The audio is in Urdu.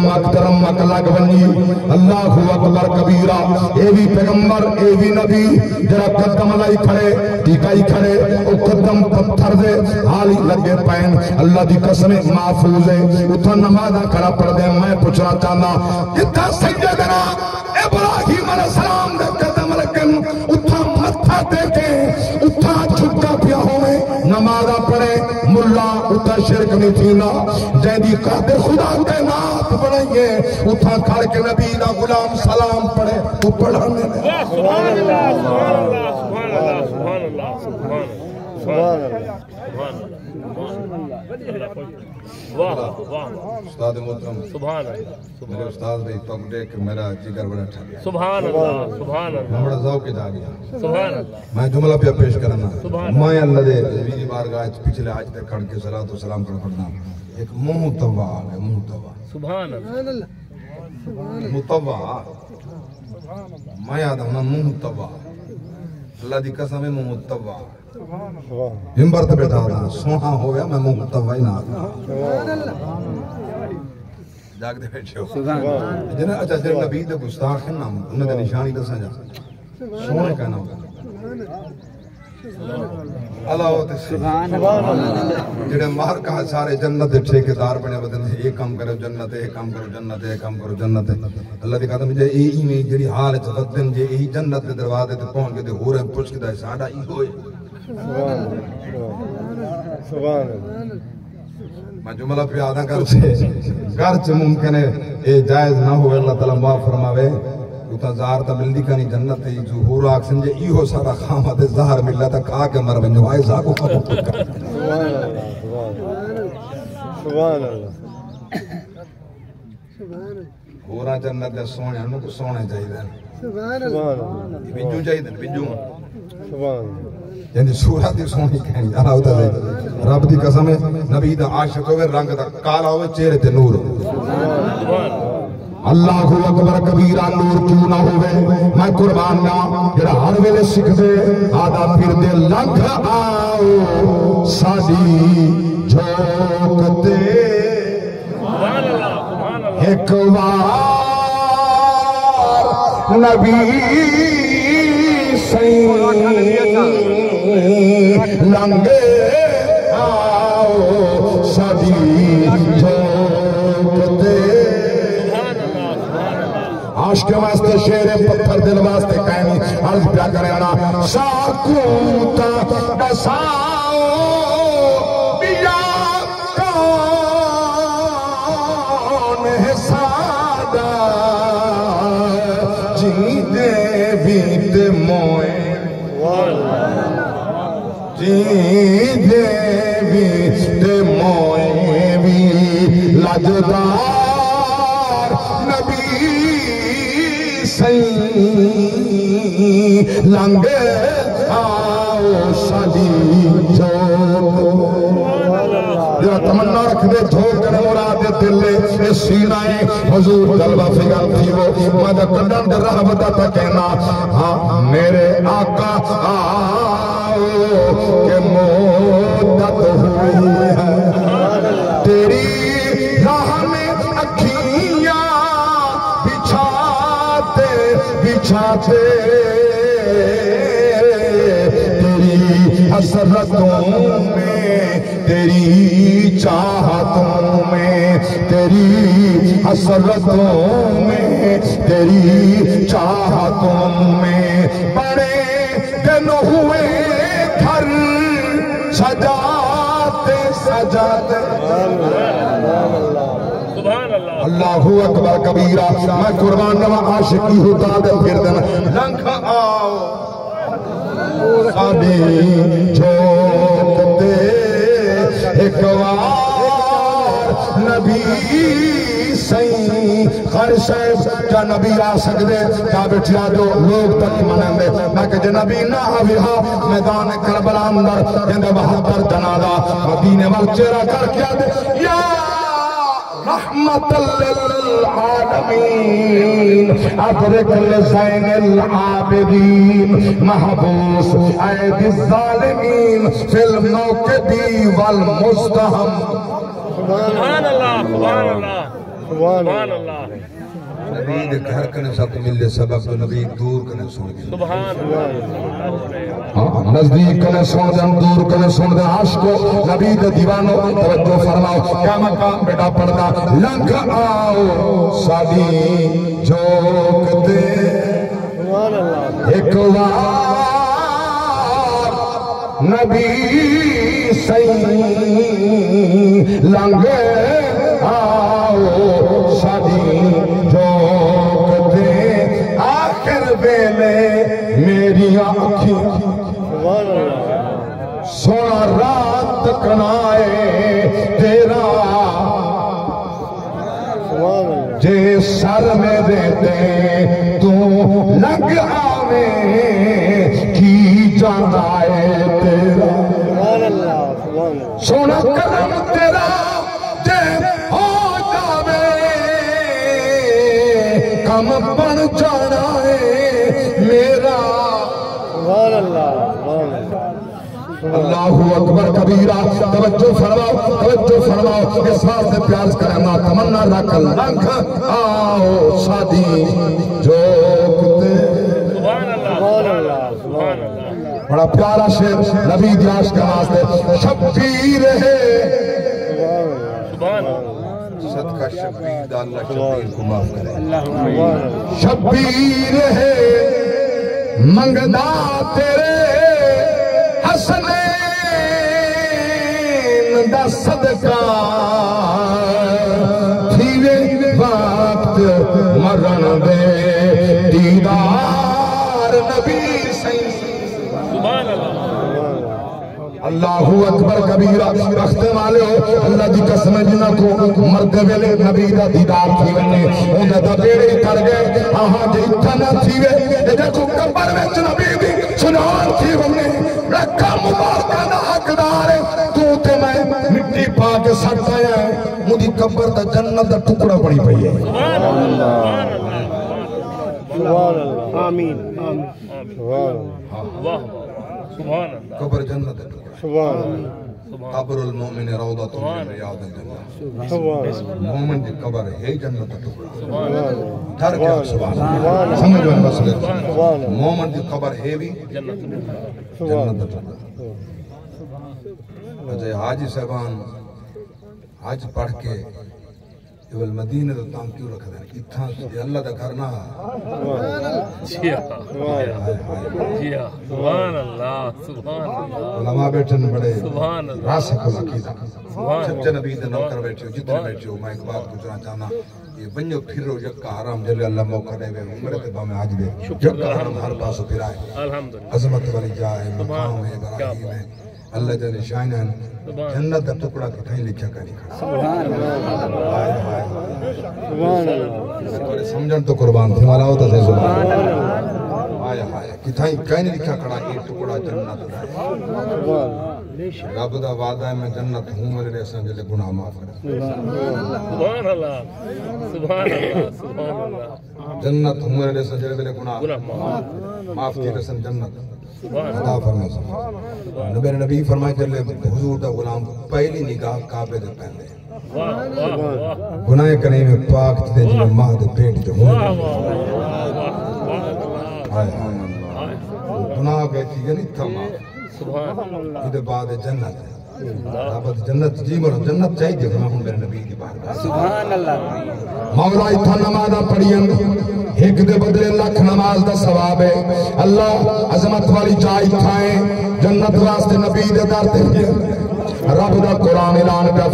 رمک ترمک لگ بنی اللہ اکبر کبیرہ اے بھی پیغمبر اے بھی نبی جرا قدم لائی کھڑے ٹیکائی کھڑے او قدم پتھر دے حالی لگے پین اللہ دی قسم محفوظ ہے اتھا نمازہ کھڑا پڑھ دے میں پوچھنا چاہنا اتھا سیدنا ابراہیم علیہ السلام دے قدم لگن اتھا متھا دیکھے اتھا چھکا پیا ہوئے نمازہ پڑھے ملا اتھا شرک نہیں تھینا جیدی قادر خدا کے نات بڑھائیے اتھا کھڑ کے نبی دا غلام سلام پڑھے تو پڑھانے میں سبحان اللہ سبحان اللہ سبحان اللہ سبحان اللہ سبحان اللہ واہ واہ استاد محترم سبحان اللہ میرے استاد بھائی پگ دیکھ میرا جگر بڑا ٹھا گیا سبحان اللہ سبحان اللہ میں بڑا ذوق جا گیا سبحان اللہ میں جملہ پہ پیش کرنا میں اللہ دے نبی بارگاہ پچھلے آج تک کھڑ کے صلاۃ و سلام کر پڑھنا ایک متوا ہے متوا سبحان اللہ متوا میں یاد ہوں متوا اللہ دی قسم ہے متوا ممبر تے بیٹھا تھا سوہا ہو گیا میں متوا ہی نہ جاگ دے بیٹھے ہو جنہیں اچھا جنہیں نبی دے گستاخ ہیں نام انہیں دے نشانی دسا جا سونے کہنا ہوگا اللہ ہوتے سبحان اللہ جنہیں مار کہا سارے جنت ٹھیکیدار بنے بدن یہ کام کرو جنت یہ کام کرو جنت یہ کام کرو جنت اللہ دی کہتا مجھے ای میں جڑی حال بدن جے ای جنت دے دروازے تے پہنچ کے تے ہو رہے پوچھ کے تے ساڈا ای ہوئے سبحان اللہ میں جملہ پہ آدھا کر چے ممکن ہے اے جائز نہ ہوئے اللہ تعالیٰ معاف فرماوے اتنا زہر تا ملدی کنی جنت تے جو ہو راک سنجے ای ہو سارا خامت زہر ملہ تا کھا کے مر بنجو آئے زاکو خبو پکا سبحان اللہ سبحان اللہ ہو رہا جنت دے سونے ہمیں کو سونے چاہیے دیں سبحان اللہ بجو چاہیے دیں بجو سبحان اللہ یعنی سورت ہی سونی کہیں اللہ ہوتا ہے رب دی قسم ہے نبی دا عاشق ہوئے رنگ دا کالا ہوئے چہرے تے نور اللہ اکبر کبیرہ نور کیوں نہ ہوئے میں قربان نہ جڑا ہر ویلے سکھ دے آدھا پھر دے لنگ آؤ ساڈی جھوکتے ایک وار نبی لنگے آؤ ساڈی جھوکتے عاشق واسطے شیر پتھر دل واسطے کہنی عرض پیا کرنا ساکوتا بساؤ بیا کون ہے سادہ جیتے بیت موئے جیتے بیت موئے بھی لجدار نبی لنگے آؤ ساڈی جھوک جہاں تمنا رکھ دے جھوک مراد دلے اے سینہ حضور جلوہ فکر تھی وہ مدہ کنڈن در رحمتہ تھا کہنا ہاں میرے آقا آؤ کہ مدت ہوئی ہے تیری راہ میں اکھیاں بچھاتے تیری حسرتوں میں تیری چاہتوں میں تیری حسرتوں میں تیری چاہتوں میں بڑے دن ہوئے گھر سجاتے سجاتے اللہ اکبر کبیرہ میں قربان نوا عاشقی ہوتا دے پھر دن لنکھ آؤ ساڈی جھوکتے ایک وار نبی سائیں خیر صاحب کیا نبی آ سکتے کیا بیٹھیا جو لوگ تک منن دے میں کہ نبی نہ آویہا میدان کربلا اندر جندے بہتر جنازہ مدینے وقت چہرہ کر کیا دے یا رحمت للعالمین ادرک لزین العابدین محبوس عید الظالمین فی الموقدی والمستہم سبحان اللہ سبحان اللہ سبحان سبحان اللہ اللہ نبی دے گھر کنے سب ملے سبب تو نبی دور کنے سن گئے سبحان اللہ نزدیک کنے سن دیں دور کنے سن دیں عاشقو نبی دے دیوانو توجہ فرماؤ کیا مقام بیٹا پڑھدا لنگ آؤ سادی جوک دے سبحان اللہ ایک وار نبی سی لنگ آؤ سادی جوک دے آخر ویلے میری آنکھیں سبحان اللہ سونا رات تکنائے تیرا سبحان اللہ جے سر میں دیتے تو لگ آوے کی جانا ہے تیرا سبحان اللہ سبحان اللہ سونا کرم تیرا جے ہو جاوے کم بن جانا ہے میرا سبحان اللہ سبحان اللہ اللہ اکبر کبیرہ توجہ فرماؤ اس واسطے پیار کرنا تمنا رکھ لنگ آؤ شادی جوکتے سبحان اللہ سبحان اللہ بڑا پیارا شعر نبی دی عاشق کے واسطے شبیر ہے سبحان اللہ صدقہ شبیر دا اللہ شبیر کو معاف کرے شبیر ہے منگدا تیرے حسنین دا صدقہ تھیوے وقت مرن دے دیدار نبی سی سبحان اللہ اللہ اکبر کبیرہ رکھتے والے ہو اللہ دی قسم جنہ کو مرد ویلے نبی دا دیدار تھی ونے اندھا دا بیڑے کر گئے آہاں جی اتنا تھی وے جا کو کبر ویچ نبی دی سنان تھی ونے رکھا مبارکہ دا حقدار ہے تو تے میں مٹی پا کے سٹ آیا ہے مجھے کبر دا جنت دا ٹکڑا پڑی پئی ہے سبحان اللہ سبحان اللہ آمین سبحان اللہ واہ سبحان اللہ قبر جنت ہے سبحان اللہ قبر المومن روضۃ من ریاض الجنہ سبحان اللہ مومن دی قبر ہے جنت کا ٹکڑا سبحان اللہ در کیا سبحان اللہ سمجھ میں مسئلے مومن دی قبر ہے بھی جنت جنت کا ٹکڑا اچھا حاجی صاحبان حج پڑھ کے اول مدینہ تو تام کیوں رکھ دیں اتھا سے اللہ دا کرنا جی سبحان اللہ سبحان اللہ علماء بیٹھن بڑے سبحان اللہ راسخ العقیدہ سبحان سچے نبی دے نوکر بیٹھے ہو جتنے بیٹھے ہو میں ایک بات پوچھنا چاہنا یہ بنجو پھرو یکا حرام جلے اللہ موقع دے وے عمرے تے با میں آج دے یکا حرام ہر پاسو پھرائے الحمدللہ عظمت والی جائے مقام ہے ابراہیم ہے اللہ جل شانہ جنت دا ٹکڑا کتھائیں لکھا کری کھڑا سبحان اللہ تھوڑے سمجھن تو قربان تھے مالا ہوتا سے سبحان اللہ آیا آیا کتھائیں کہیں لکھا کھڑا یہ ٹکڑا جنت دا ہے رب دا وعدہ ہے میں جنت ہوں میرے لیے جلے گناہ معاف کرے سبحان اللہ سبحان اللہ سبحان اللہ جنت ہوں میرے لیے جلے گناہ گناہ معاف کی رسم جنت سبحان عطا فرمائے سبحان میرے نبی فرمائے جلے حضور دا غلام پہلی نگاہ کعبے دے پہلے واہ واہ واہ گناہ کرنے میں پاک تھے جنہیں ماہ دے پیٹ جو واہ ہوں واہ آئے آئے گناہ بیٹھی گئے نہیں تھا ماں سبحان اللہ یہ بعد جنت ہے رابط جنت جی مرو جنت چاہیے کہ میں ہوں میرے نبی کی بات سبحان اللہ مولا اتھا نمازہ پڑھین ایک دے بدلے لکھ نماز دا ثواب ہے اللہ عظمت والی جائی کھائیں جنت واسطے نبی دے در دے رب دا قرآن اعلان کا